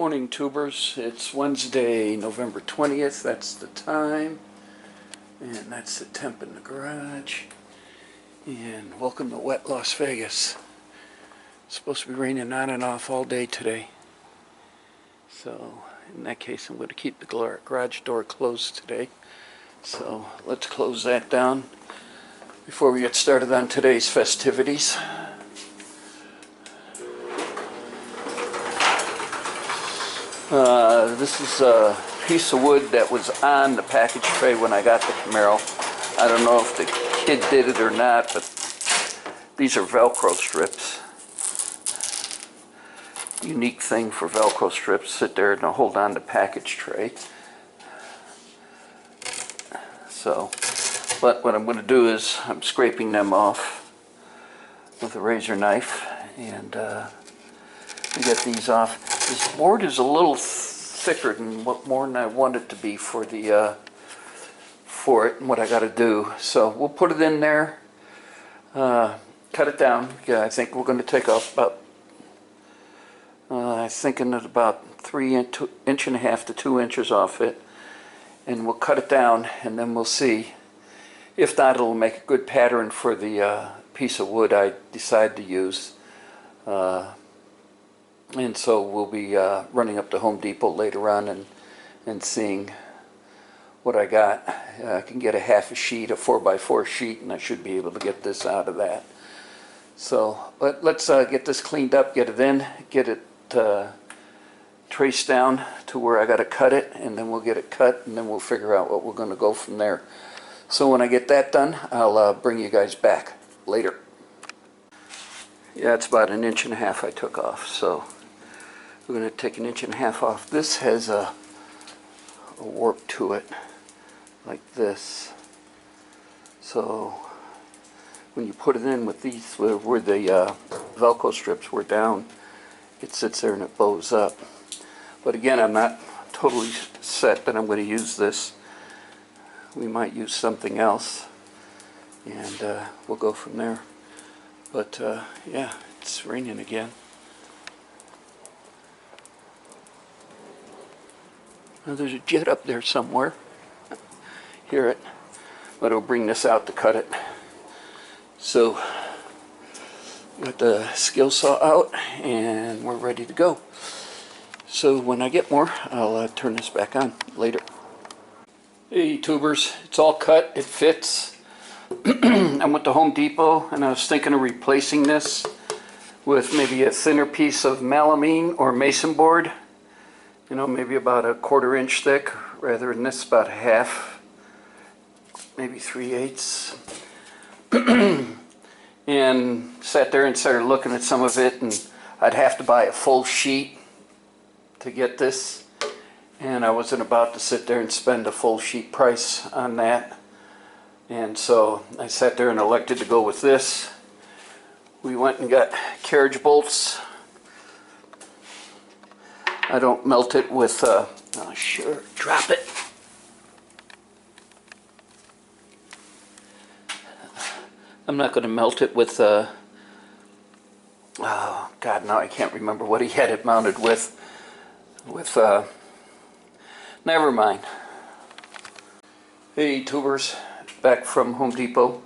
Morning, tubers. It's Wednesday, November 20th. That's the time. And that's the temp in the garage. And welcome to wet Las Vegas. It's supposed to be raining on and off all day today. So in that case, I'm going to keep the garage door closed today. So let's close that down before we get started on today's festivities. This is a piece of wood that was on the package tray when I got the Camaro. I don't know if the kid did it or not, but these are Velcro strips. Unique thing for Velcro strips, sit there and hold on the package tray. So, but what I'm going to do is I'm scraping them off with a razor knife and get these off. This board is a little thicker than more than I want it to be for the for it and what I got to do. So we'll put it in there, cut it down. Yeah, I think we're going to take off about I'm thinking at about 1.5 to 2 inches off it, and we'll cut it down, and then we'll see. If not, it'll make a good pattern for the piece of wood I decide to use. And so we'll be running up to Home Depot later on and seeing what I got. I can get a half a sheet, a 4x4 sheet, and I should be able to get this out of that. So, but let's get this cleaned up, get it in, get it traced down to where I got to cut it, and then we'll get it cut, and then we'll figure out what we're going to go from there. So when I get that done, I'll bring you guys back later. Yeah, it's about 1.5 inches I took off, so we're going to take 1.5 inches off. This has a warp to it, like this. So when you put it in with these, where the Velcro strips were down, it sits there and it bows up. But again, I'm not totally set that I'm going to use this. We might use something else, and we'll go from there. But yeah, it's raining again. Now, there's a jet up there somewhere. Hear it. But I'll bring this out to cut it. So, got the skill saw out, and we're ready to go. So when I get more, I'll turn this back on later. Hey, tubers, it's all cut. It fits. I went to Home Depot and I was thinking of replacing this with maybe a thinner piece of melamine or mason board, you know, maybe about 1/4 inch thick rather than this, about half, maybe 3/8. And sat there and started looking at some of it, and I'd have to buy a full sheet to get this, and I wasn't about to sit there and spend a full sheet price on that. And so I sat there and elected to go with this. We went and got carriage bolts. I don't melt it with, oh sure, drop it. I'm not going to melt it with, oh God, now I can't remember what he had it mounted with, never mind. Hey, tubers. Back from Home Depot,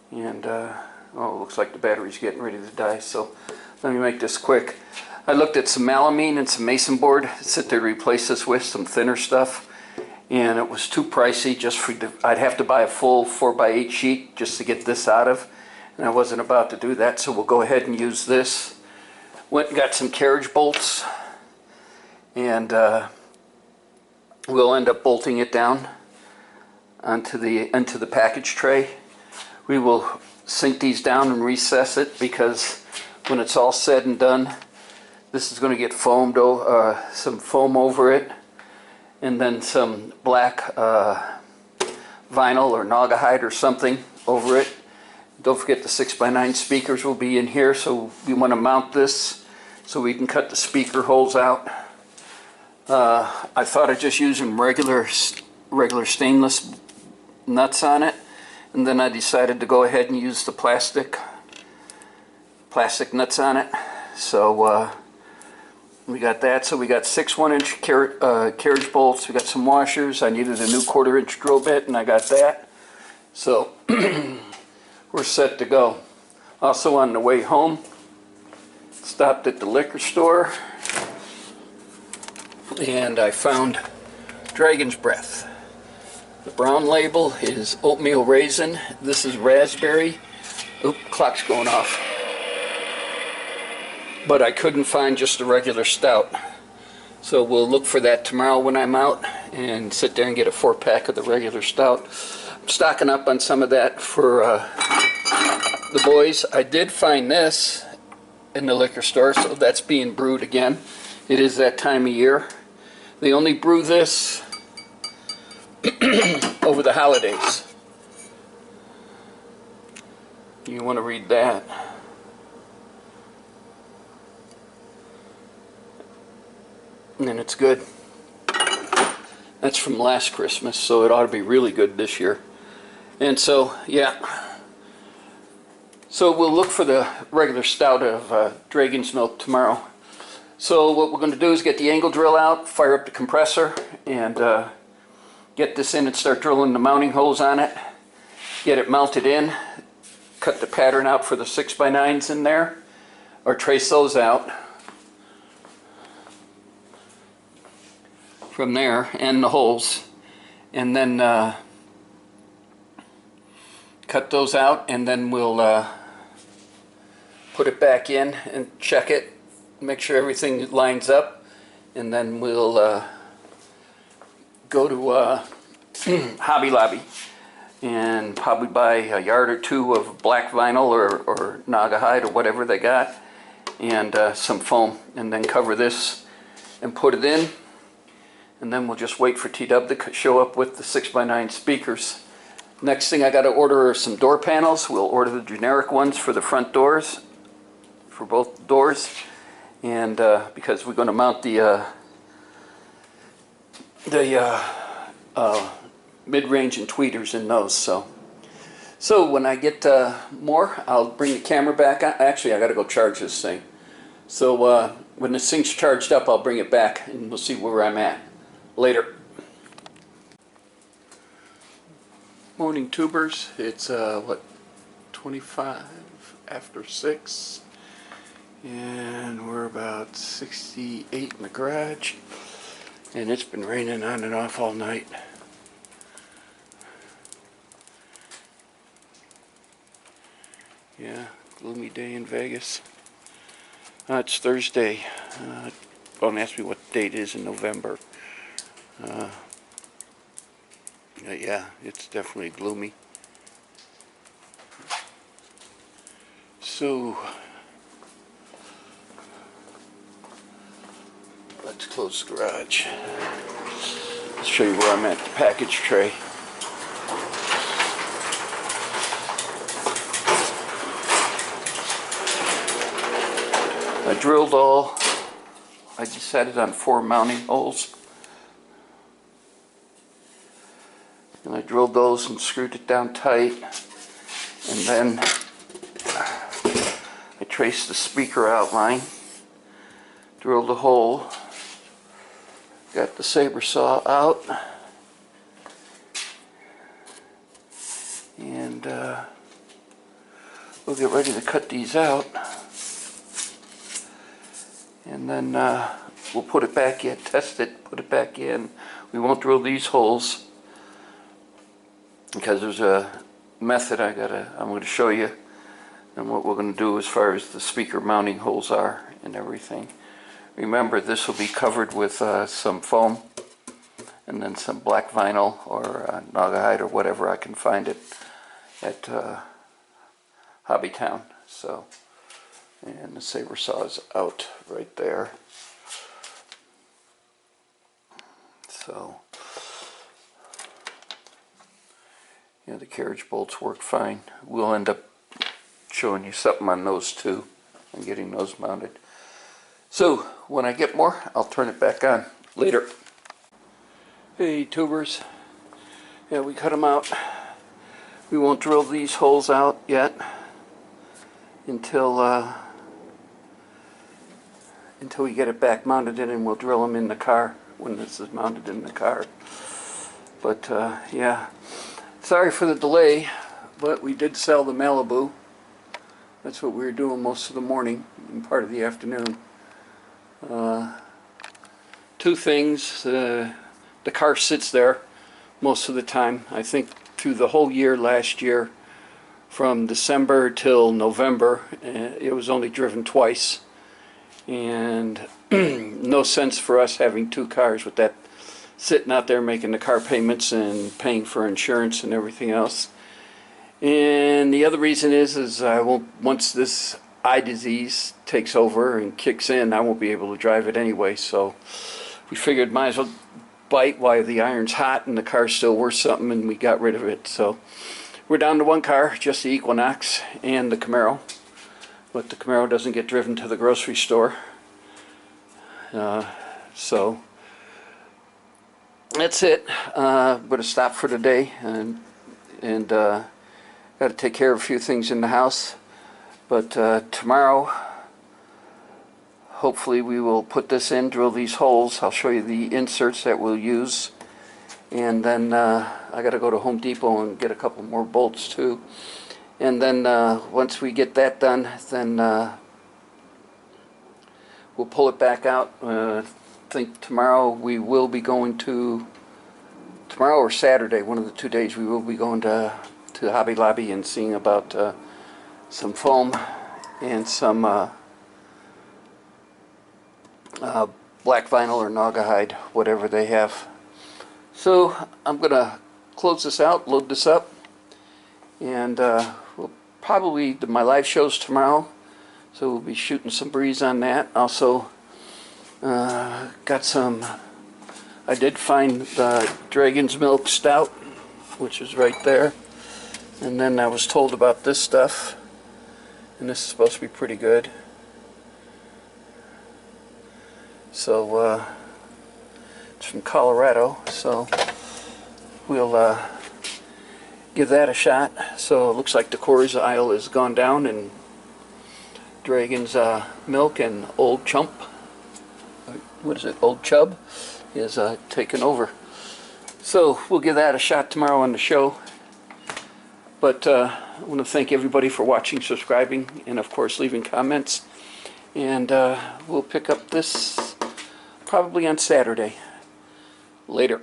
and oh, it looks like the battery's getting ready to die, so let me make this quick. I looked at some melamine and some mason board to sit there to replace this with, some thinner stuff, and it was too pricey. Just for I'd have to buy a full 4x8 sheet just to get this out of, and I wasn't about to do that, so we'll go ahead and use this. Went and got some carriage bolts, and we'll end up bolting it down onto the package tray. We will sink these down and recess it, because when it's all said and done, this is going to get foamed, some foam over it, and then some black vinyl or Naugahyde or something over it. Don't forget the 6x9 speakers will be in here, so we want to mount this so we can cut the speaker holes out. I thought of just using regular stainless nuts on it, and then I decided to go ahead and use the plastic nuts on it. So we got that. So we got 6 1-inch carriage bolts. We got some washers. I needed a new 1/4-inch drill bit, and I got that. So we're set to go. Also on the way home, stopped at the liquor store, and I found Dragon's Breath. The brown label is oatmeal raisin. This is raspberry. Oop, clock's going off. But I couldn't find just a regular stout. So we'll look for that tomorrow when I'm out and sit there and get a 4-pack of the regular stout. I'm stocking up on some of that for the boys. I did find this in the liquor store, so that's being brewed again. It is that time of year. They only brew this over the holidays. You want to read that. And it's good. That's from last Christmas, so it ought to be really good this year. And so, yeah. So we'll look for the regular stout of Dragon's Milk tomorrow. So what we're going to do is get the angle drill out, fire up the compressor, and get this in and start drilling the mounting holes on it. Get it mounted in. Cut the pattern out for the 6x9s in there, or trace those out from there, and the holes, and then cut those out, and then we'll put it back in and check it, make sure everything lines up, and then we'll go to Hobby Lobby and probably buy a yard or 2 of black vinyl or Naugahyde or whatever they got, and some foam, and then cover this and put it in, and then we'll just wait for T-Dub to show up with the 6x9 speakers. Next thing I got to order are some door panels. We'll order the generic ones for the front doors, for both doors, and because we're going to mount the mid-range and tweeters in those. So when I get more, I'll bring the camera back. Actually, I got to go charge this thing. So when this thing's charged up, I'll bring it back and we'll see where I'm at. Later. Morning tubers. It's what, 25 after 6, and we're about 68 in the garage, and it's been raining on and off all night. Yeah, gloomy day in Vegas. It's Thursday. Don't ask me what date it is in November. Yeah, it's definitely gloomy. So, let's close the garage. Let's show you where I'm at the package tray. I drilled all. I decided on 4 mounting holes. And I drilled those and screwed it down tight. And then I traced the speaker outline, drilled a hole, got the saber saw out, and we'll get ready to cut these out. And then we'll put it back in, test it, put it back in. We won't drill these holes because there's a method I'm going to show you, and what we're going to do as far as the speaker mounting holes are and everything. Remember, this will be covered with some foam and then some black vinyl or Naugahyde or whatever I can find it at Hobbytown. So, and the saber saw is out right there. So, yeah, the carriage bolts work fine. We'll end up showing you something on those too and getting those mounted. So when I get more, I'll turn it back on later. Hey tubers, yeah, we cut them out. We won't drill these holes out yet until until we get it back mounted in, and we'll drill them in the car when this is mounted in the car. But yeah, sorry for the delay, but we did sell the Malibu. That's what we were doing most of the morning and part of the afternoon. Two things, the car sits there most of the time. I think through the whole year last year, from December till November, it was only driven twice. And no sense for us having two cars with that sitting out there making the car payments and paying for insurance and everything else. And the other reason is I won't, once this eye disease takes over and kicks in, I won't be able to drive it anyway. So we figured might as well bite while the iron's hot and the car's still worth something, and we got rid of it. So we're down to one car, just the Equinox and the Camaro. But the Camaro doesn't get driven to the grocery store. So that's it. I'm going to stop for today, and got to take care of a few things in the house. But tomorrow, hopefully we will put this in, drill these holes. I'll show you the inserts that we'll use. And then I got to go to Home Depot and get a couple more bolts too. And then once we get that done, then we'll pull it back out. I think tomorrow we will be going to, tomorrow or Saturday, one of the 2 days, we will be going to Hobby Lobby and seeing about some foam and some black vinyl or Naugahyde, whatever they have. So I'm going to close this out, load this up, and we'll probably do my live shows tomorrow, so we'll be shooting some breeze on that. Also got some, I did find the Dragon's Milk Stout, which is right there, and then I was told about this stuff, and this is supposed to be pretty good. So it's from Colorado, so we'll give that a shot. So it looks like the Coors aisle has gone down, and Dragon's Milk and Old Chump, what is it, Old Chub, is taken over. So we'll give that a shot tomorrow on the show. But I want to thank everybody for watching, subscribing, and of course leaving comments. And we'll pick up this probably on Saturday. Later.